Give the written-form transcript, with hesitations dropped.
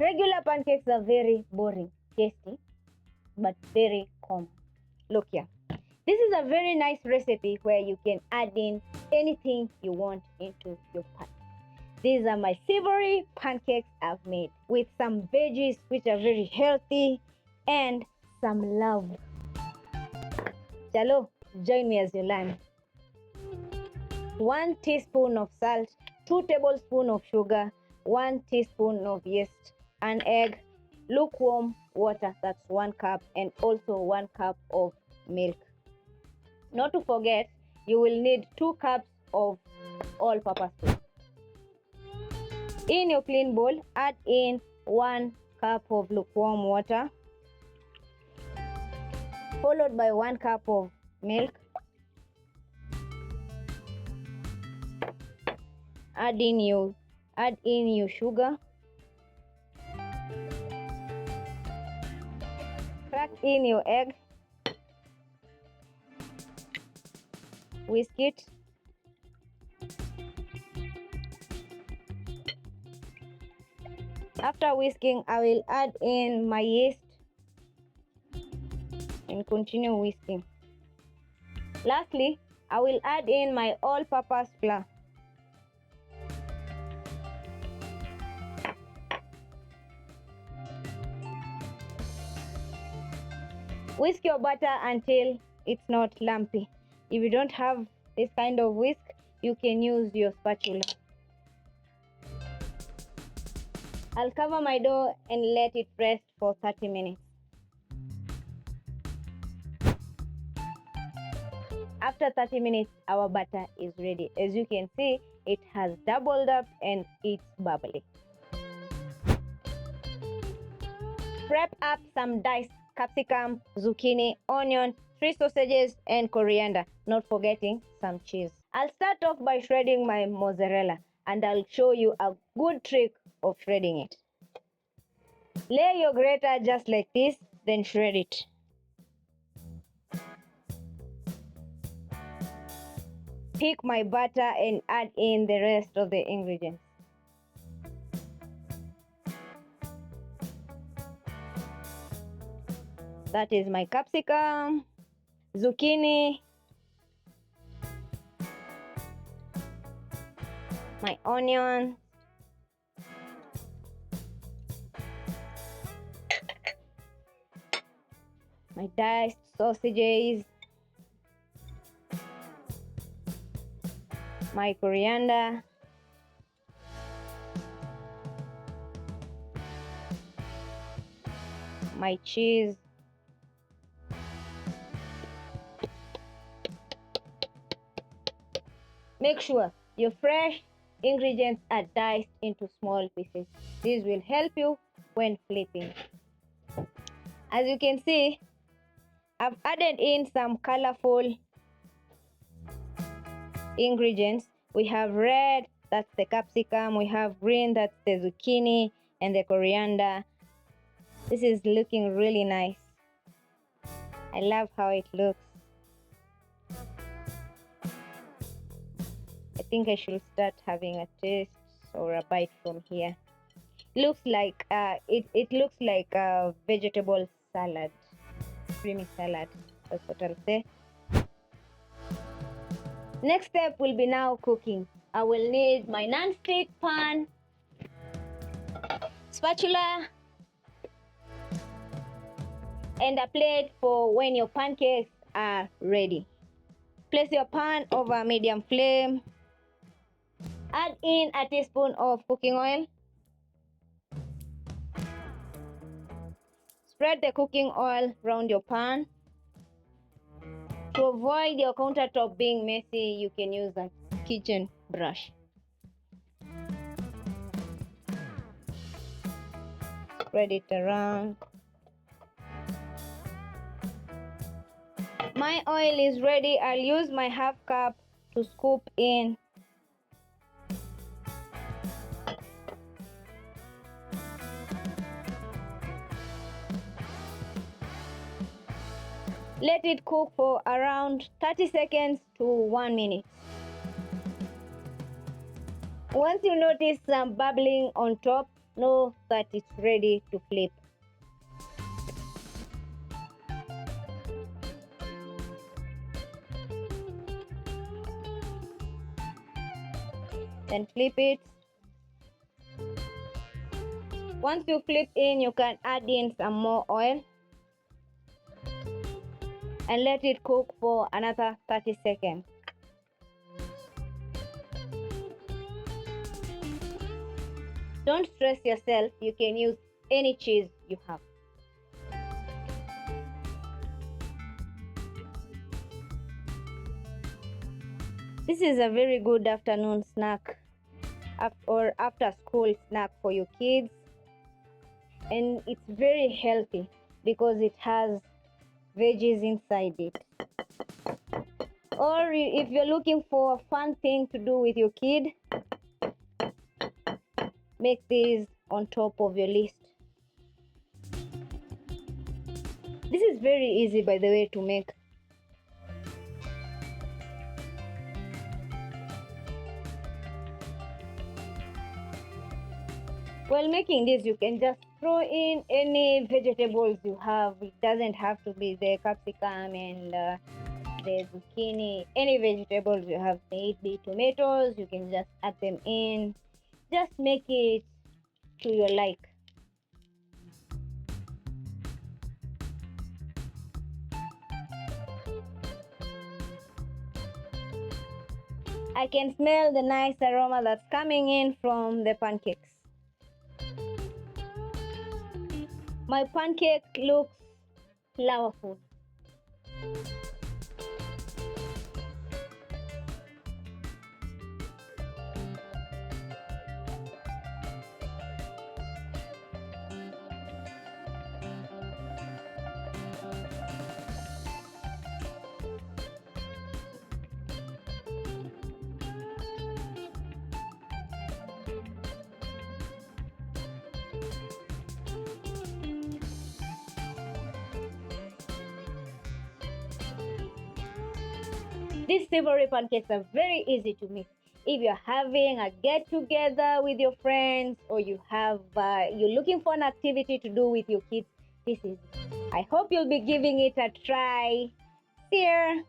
Regular pancakes are very boring, tasty, but very common. Look here. This is a very nice recipe where you can add in anything you want into your pan. These are my savory pancakes I've made with some veggies which are very healthy and some love. Chalo, join me as you learn. 1 teaspoon of salt, 2 tablespoons of sugar, 1 teaspoon of yeast, an egg, lukewarm water, that's 1 cup, and also 1 cup of milk. Not to forget, you will need 2 cups of all-purpose flour. In your clean bowl, add in 1 cup of lukewarm water, followed by 1 cup of milk. Add in your sugar. Crack in your egg. Whisk it. After whisking, I will add in my yeast and continue whisking. Lastly, I will add in my all-purpose flour. Whisk your butter until it's not lumpy. If you don't have this kind of whisk, you can use your spatula. I'll cover my dough and let it rest for 30 minutes. After 30 minutes, our butter is ready. As you can see, it has doubled up and it's bubbly. Prep up some diced capsicum, zucchini, onion, 3 sausages, and coriander, not forgetting some cheese. I'll start off by shredding my mozzarella, and I'll show you a good trick of shredding it. Lay your grater just like this, then shred it. Pick my butter and add in the rest of the ingredients. That is my capsicum, zucchini, my onion, my diced sausages, my coriander, my cheese, make sure your fresh ingredients are diced into small pieces. This will help you when flipping. As you can see, I've added in some colorful ingredients. We have red, that's the capsicum. We have green, that's the zucchini and the coriander. This is looking really nice. I love how it looks. I think I should start having a taste or a bite from here. Looks like it looks like a vegetable salad, creamy salad. That's what I'll say. Next step will be now cooking. I will need my non-stick pan, spatula, and a plate for when your pancakes are ready. Place your pan over medium flame. Add in a teaspoon of cooking oil. Spread the cooking oil around your pan. To avoid your countertop being messy, you can use a kitchen brush. Spread it around. My oil is ready. I'll use my half cup to scoop in. Let it cook for around 30 seconds to 1 minute. Once you notice some bubbling on top, know that it's ready to flip. Then flip it. Once you flip in, you can add in some more oil and let it cook for another 30 seconds. Don't stress yourself, you can use any cheese you have. This is a very good afternoon snack or after school snack for your kids, and it's very healthy because it has veggies inside it. Or if you're looking for a fun thing to do with your kid, make this on top of your list. This is very easy, by the way, to make. While making this, you can just throw in any vegetables you have. It doesn't have to be the capsicum and the zucchini. Any vegetables you have, may it be tomatoes, you can just add them in. Just make it to your like. I can smell the nice aroma that's coming in from the pancakes. My pancake looks flavorful. These savory pancakes are very easy to make. If you're having a get-together with your friends, or you're looking for an activity to do with your kids, this is it. I hope you'll be giving it a try. See ya!